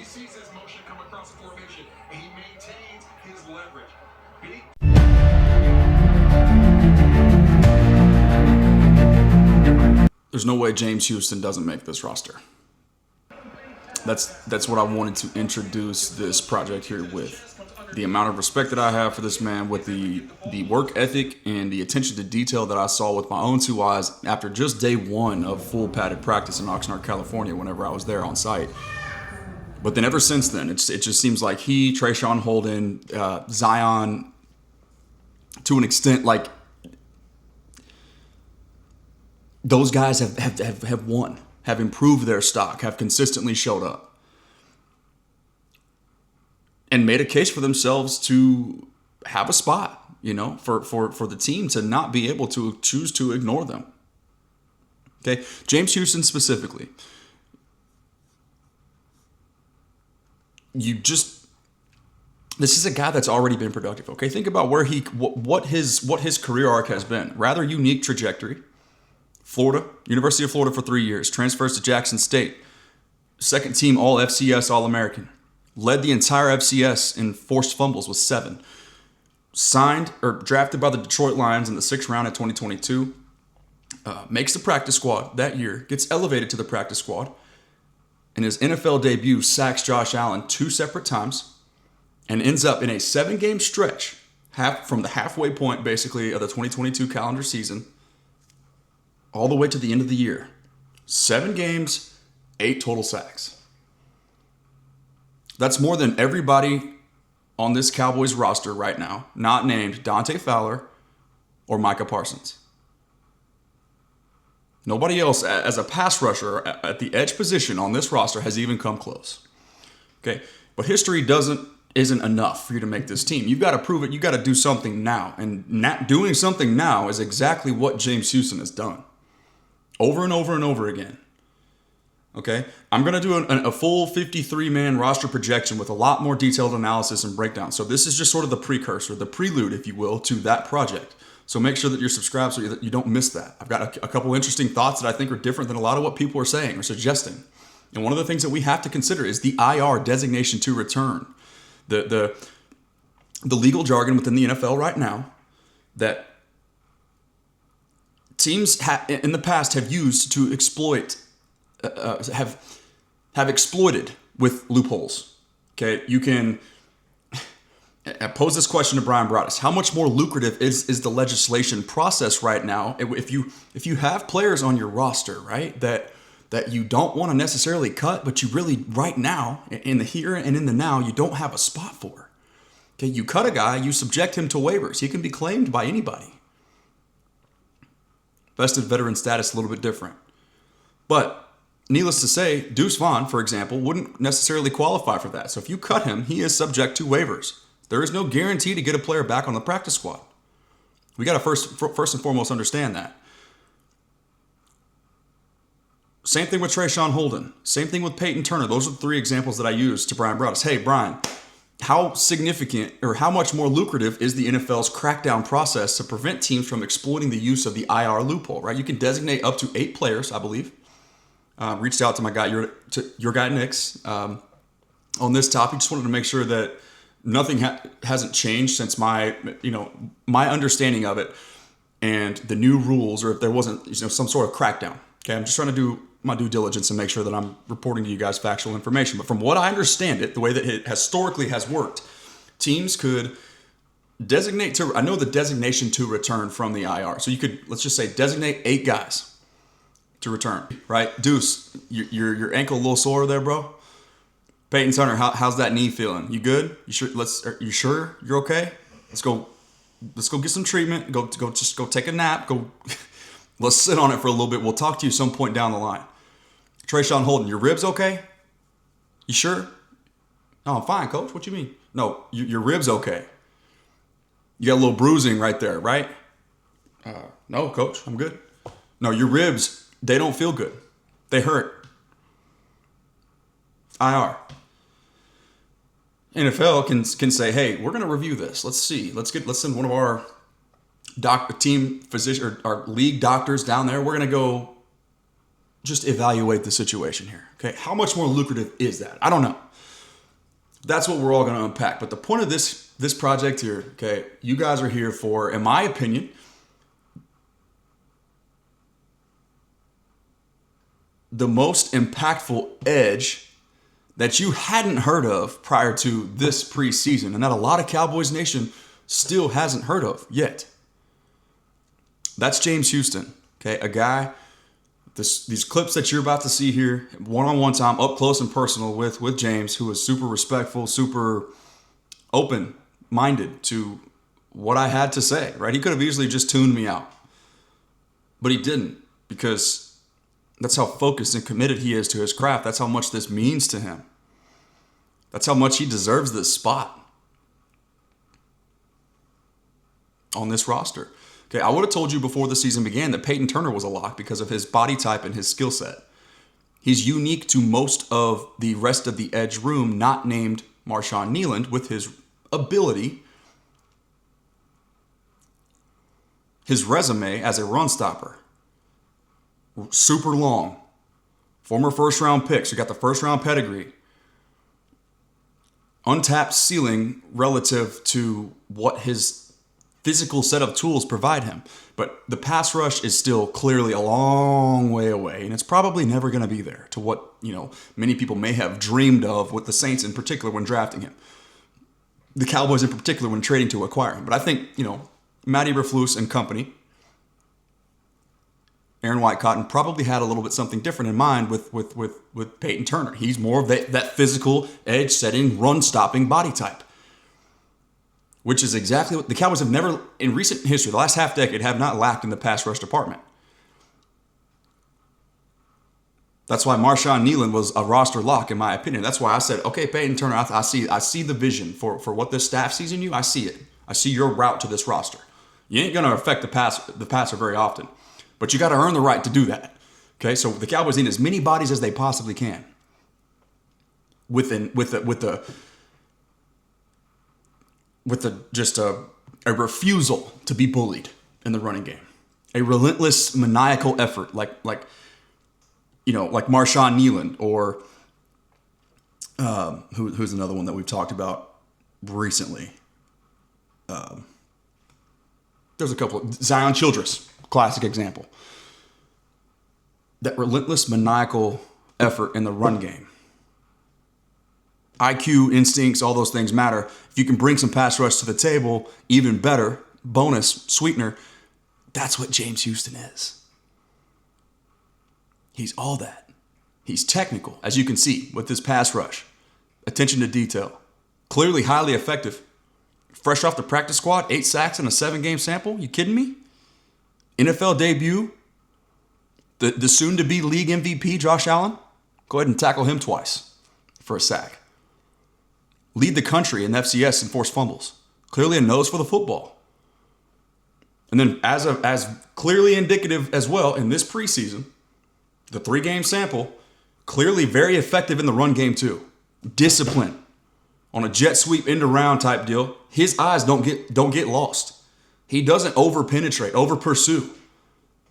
He sees his motion come across the formation, and he maintains his leverage. There's no way James Houston doesn't make this roster. That's what I wanted to introduce this project here with. The amount of respect that I have for this man, with the work ethic and the attention to detail that I saw with my own two eyes after just day one of full padded practice in Oxnard, California, whenever I was there on site. But then ever since then, it just seems like he, Trayshawn Holden, Zion, to an extent, like, those guys have won, have improved their stock, have consistently showed up, and made a case for themselves to have a spot, for the team to not be able to choose to ignore them. Okay, James Houston specifically. This is a guy that's already been productive. Okay, think about what his career arc has been. Rather unique trajectory. Florida, University of Florida for 3 years, transfers to Jackson State, second team All FCS All American, led the entire FCS in forced fumbles with 7, signed or drafted by the Detroit Lions in the 6th round of 2022, makes the practice squad that year, gets elevated to the practice squad, in his NFL debut sacks Josh Allen 2 separate times, and ends up in a 7-game stretch, from the halfway point basically of the 2022 calendar season, all the way to the end of the year. 7 games, 8 total sacks. That's more than everybody on this Cowboys roster right now, not named Dante Fowler or Micah Parsons. Nobody else as a pass rusher at the edge position on this roster has even come close. Okay, but history isn't enough for you to make this team. You've got to prove it. You've got to do something now. And doing something now is exactly what James Houston has done. Over and over and over again. Okay? I'm going to do a full 53-man roster projection with a lot more detailed analysis and breakdown. So this is just sort of the precursor, the prelude, if you will, to that project. So make sure that you're subscribed so that you don't miss that. I've got a couple interesting thoughts that I think are different than a lot of what people are saying or suggesting. And one of the things that we have to consider is the IR, designation to return. The legal jargon within the NFL right now that teams in the past have used to exploit, have exploited with loopholes. Okay, you can pose this question to Brian Broaddus: how much more lucrative is the legislation process right now if you have players on your roster, right, that you don't want to necessarily cut, but you really right now in the here and in the now you don't have a spot for? Okay, you cut a guy, you subject him to waivers. He can be claimed by anybody. Vested veteran status a little bit different. But needless to say, Deuce Vaughn, for example, wouldn't necessarily qualify for that. So if you cut him, he is subject to waivers. There is no guarantee to get a player back on the practice squad. We got to first and foremost understand that. Same thing with Trayshawn Holden. Same thing with Peyton Turner. Those are the 3 examples that I used to Brian Broaddus. Hey, Brian, how significant or how much more lucrative is the NFL's crackdown process to prevent teams from exploiting the use of the IR loophole, right? You can designate up to 8 players, I believe. Reached out to my guy, your guy, Nix, on this topic. Just wanted to make sure that nothing hasn't changed since my understanding of it and the new rules, or if there wasn't some sort of crackdown. Okay, I'm just trying to do my due diligence and make sure that I'm reporting to you guys factual information. But from what I understand it, the way that it historically has worked, teams could designate to, I know the designation to return from the IR. So you could, let's just say, designate 8 guys to return, right? Deuce, your ankle a little sore there, bro? Peyton Turner, how's that knee feeling? You good? You sure? Are you sure you're okay? Let's go get some treatment. Go take a nap. Let's sit on it for a little bit. We'll talk to you some point down the line. Trayshawn Holden, your ribs okay? You sure? No, I'm fine, coach. What you mean? No, your ribs okay. You got a little bruising right there, right? No, coach, I'm good. No, your ribs, they don't feel good. They hurt. IR. NFL can say, hey, we're going to review this. Let's see. Let's send one of our team physician or our league doctors down there. We're going to go just evaluate the situation here. Okay, how much more lucrative is that? I don't know. That's what we're all going to unpack. But the point of this project here, okay, you guys are here for, in my opinion, the most impactful edge that you hadn't heard of prior to this preseason, and that a lot of Cowboys Nation still hasn't heard of yet. That's James Houston, okay, a guy. These clips that you're about to see here, one-on-one time, up close and personal with James, who is super respectful, super open-minded to what I had to say, right? He could have easily just tuned me out, but he didn't, because that's how focused and committed he is to his craft. That's how much this means to him. That's how much he deserves this spot on this roster. Okay, I would have told you before the season began that Peyton Turner was a lock because of his body type and his skill set. He's unique to most of the rest of the edge room, not named Marshawn Kneeland, with his ability, his resume as a run stopper. Super long. Former first round picks. You got the first round pedigree. Untapped ceiling relative to what his physical set of tools provide him. But the pass rush is still clearly a long way away, and it's probably never going to be there to what, many people may have dreamed of with the Saints in particular when drafting him. The Cowboys in particular when trading to acquire him. But I think, Matty Eberflus and company, Aaron White-Cotton, probably had a little bit something different in mind with Peyton Turner. He's more of that physical, edge-setting, run-stopping body type, which is exactly what the Cowboys have never, in recent history, the last half decade, have not lacked in the pass rush department. That's why Marshawn Kneeland was a roster lock, in my opinion. That's why I said, okay, Peyton Turner, I see the vision for what this staff sees in you. I see it. I see your route to this roster. You ain't going to affect the passer very often, but you got to earn the right to do that. Okay, so the Cowboys need as many bodies as they possibly can with a refusal to be bullied in the running game, a relentless, maniacal effort, like Marshawn Kneeland, or who's another one that we've talked about recently. There's a couple. Zion Childress, classic example. That relentless, maniacal effort in the run game. IQ, instincts, all those things matter. If you can bring some pass rush to the table, even better, bonus, sweetener, that's what James Houston is. He's all that. He's technical, as you can see, with this pass rush. Attention to detail. Clearly highly effective. Fresh off the practice squad, 8 sacks in a 7-game sample? You kidding me? NFL debut. The soon-to-be league MVP, Josh Allen, go ahead and tackle him twice for a sack. Lead the country in FCS in forced fumbles. Clearly a nose for the football. And then as clearly indicative as well in this preseason, the 3-game sample, clearly very effective in the run game too. Discipline. On a jet sweep end around type deal, his eyes don't get lost. He doesn't over-penetrate, over-pursue.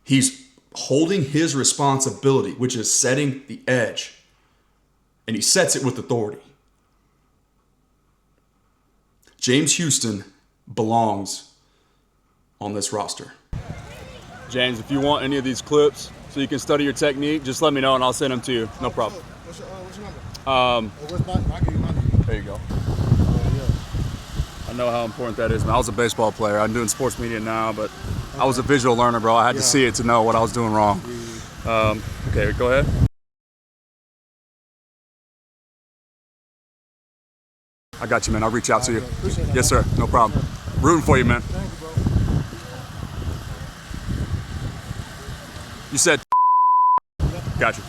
He's holding his responsibility, which is setting the edge. And he sets it with authority. James Houston belongs on this roster. James, if you want any of these clips so you can study your technique, just let me know and I'll send them to you. No problem. What's your number? I'll give you my number. There you go. I know how important that is, man. I was a baseball player. I'm doing sports media now, but I was a visual learner, bro. I had to see it to know what I was doing wrong. Okay, go ahead. I got you, man. I'll reach out to you. Yes, sir. No problem. Rooting for you, man. Thank you, bro. You said got you.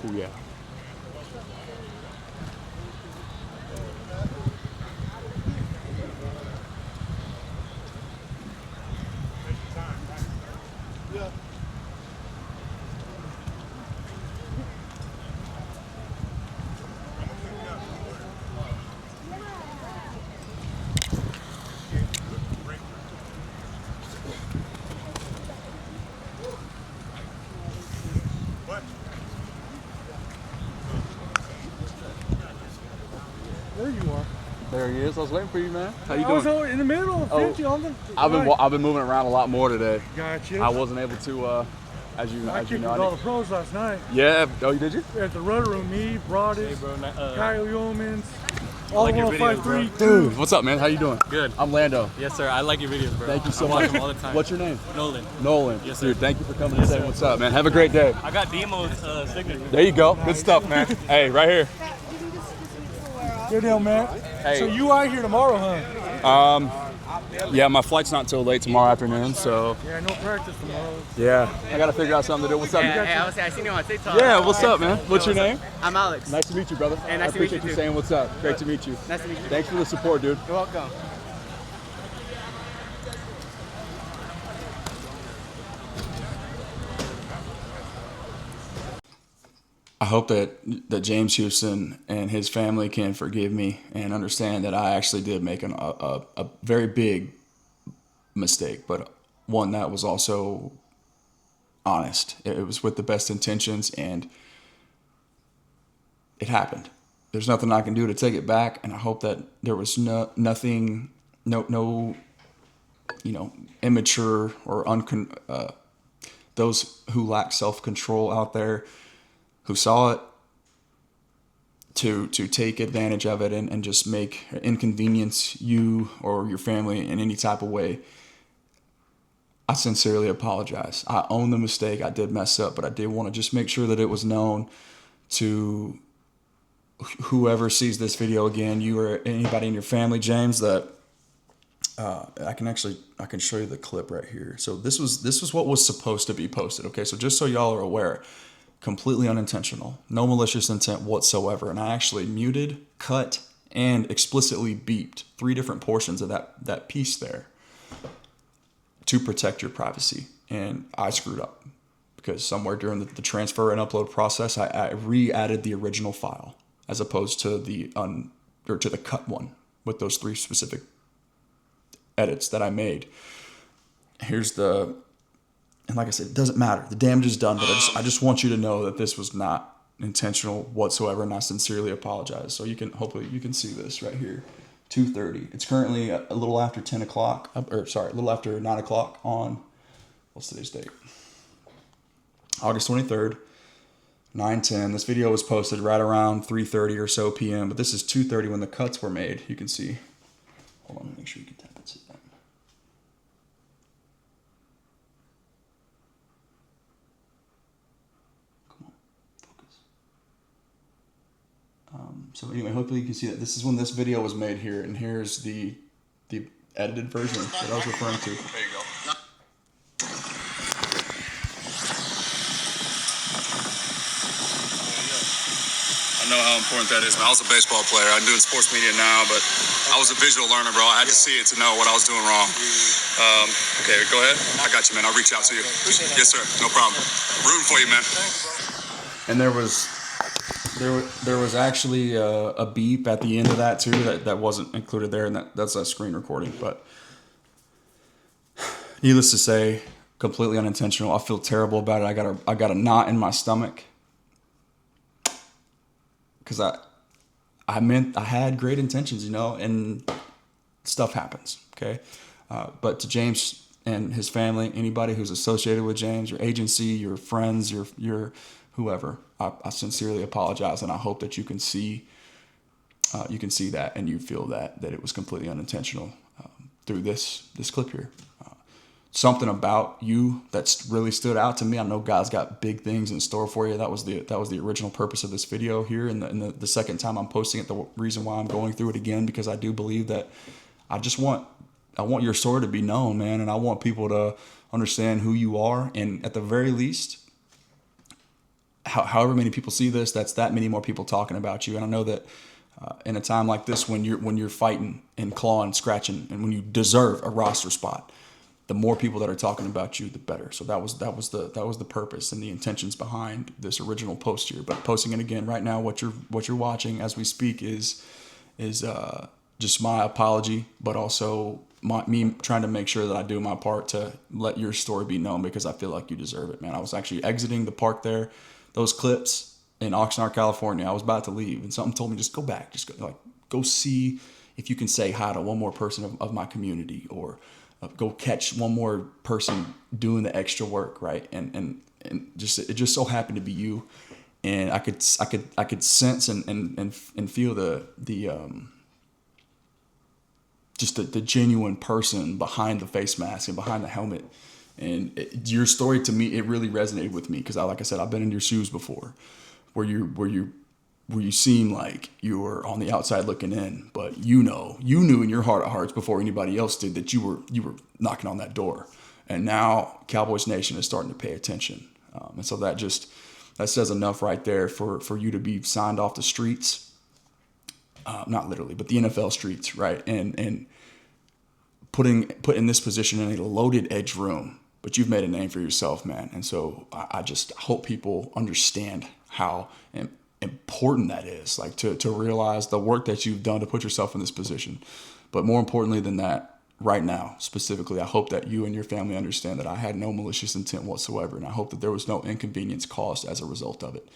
Oh, yeah. Yeah. There you are. There he is. I was waiting for you, man. How you I was doing? in the middle of 50 on the. I've been moving around a lot more today. Gotcha. I wasn't able to, as you I kicked know. with all the pros last night. Yeah. Oh, you did you? At the rudder room, me, Broadus, Kyle Yeomans, all like the your videos, 153. Dude, what's up, man? How you doing? Good. I'm Lando. Yes, sir. I like your videos, bro. Thank you so I much. watch them all the time. What's your name? Nolan. Nolan. Yes, sir. Dude, thank you for coming and saying what's up, man. Have a great day. I got Demo's signature. There you go. Good stuff, man. Hey, right here. Good deal, man. Hey. So you out here tomorrow, huh? Yeah, my flight's not till late tomorrow afternoon, so Yeah, no practice tomorrow. yeah, I gotta figure out something to do. What's up? I seen you on TikTok. Yeah, what's up, man? What's your name? I'm Alex. Nice to meet you, brother. Hey, nice I to meet appreciate you, you too. saying what's up. Great to meet you. Nice to meet you. Thanks for the support, dude. You're welcome. I hope that James Houston and his family can forgive me and understand that I actually did make a very big mistake, but one that was also honest. It was with the best intentions, and it happened. There's nothing I can do to take it back, and I hope that there was nothing, immature or those who lack self-control out there who saw it to take advantage of it and just inconvenience you or your family in any type of way. I sincerely apologize. I own the mistake. I did mess up, but I did want to just make sure that it was known to whoever sees this video again, you or anybody in your family, James, that I can show you the clip right here. So this was what was supposed to be posted. Okay, so just so y'all are aware, completely unintentional, no malicious intent whatsoever. And I actually muted, cut, and explicitly beeped 3 different portions of that piece there to protect your privacy. And I screwed up because somewhere during the transfer and upload process, I re-added the original file as opposed to the cut one with those 3 specific edits that I made. And like I said, it doesn't matter. The damage is done, but I just want you to know that this was not intentional whatsoever, and I sincerely apologize. So hopefully you can see this right here, 2:30. It's currently a little after 10 o'clock, a little after 9 o'clock on, what's today's date? August 23rd, 9:10. This video was posted right around 3:30 or so p.m., but this is 2:30 when the cuts were made. You can see. Hold on, make sure you can tap it. So anyway, hopefully you can see that this is when this video was made here, and here's the edited version that I was referring to. There you go. I know how important that is, man. I was a baseball player. I'm doing sports media now, but I was a visual learner, bro. I had to see it to know what I was doing wrong. Okay, go ahead. I got you, man. I'll reach out to you. Yes, sir. No problem. Rooting for you, man. And there was actually a beep at the end of that too that wasn't included there, and that's a screen recording. But needless to say, completely unintentional. I feel terrible about it. I got a knot in my stomach because I had great intentions, and stuff happens. Okay, but to James and his family, anybody who's associated with James, your agency, your friends, your whoever, I sincerely apologize, and I hope that you can see that and you feel that it was completely unintentional through this clip here. Something about you that's really stood out to me. I know God's got big things in store for you. That was the original purpose of this video here, and the second time I'm posting it, the reason why I'm going through it again, because I do believe that I want your story to be known, man, and I want people to understand who you are, and at the very least, however many people see this, that's that many more people talking about you. And I know that in a time like this, when you're fighting and clawing, scratching, and when you deserve a roster spot, the more people that are talking about you, the better. So that was the purpose and the intentions behind this original post here. But posting it again right now, what you're watching as we speak is just my apology, but also me trying to make sure that I do my part to let your story be known, because I feel like you deserve it, man. I was actually exiting the park there, those clips in Oxnard, California. I was about to leave, and something told me, just go back, go see if you can say hi to one more person of my community, or go catch one more person doing the extra work, right? And just it just so happened to be you, and I could sense and feel the just the genuine person behind the face mask and behind the helmet. And your story, to me, it really resonated with me, because like I said, I've been in your shoes before, where you seem like you were on the outside looking in, but you knew in your heart of hearts before anybody else did that you were knocking on that door. And now Cowboys Nation is starting to pay attention, and so that says enough right there for you to be signed off the streets, not literally, but the NFL streets, right? And put in this position in a loaded edge room, but you've made a name for yourself, man. And so I just hope people understand how important that is, like to realize the work that you've done to put yourself in this position. But more importantly than that, right now specifically, I hope that you and your family understand that I had no malicious intent whatsoever, and I hope that there was no inconvenience caused as a result of it.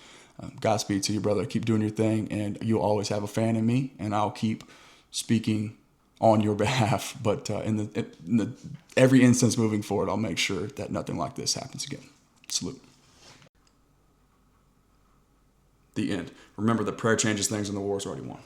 Godspeed to you, brother. Keep doing your thing, and you'll always have a fan in me, and I'll keep speaking on your behalf. But in the every instance moving forward, I'll make sure that nothing like this happens again. Salute. The end. Remember that prayer changes things and the war's already won.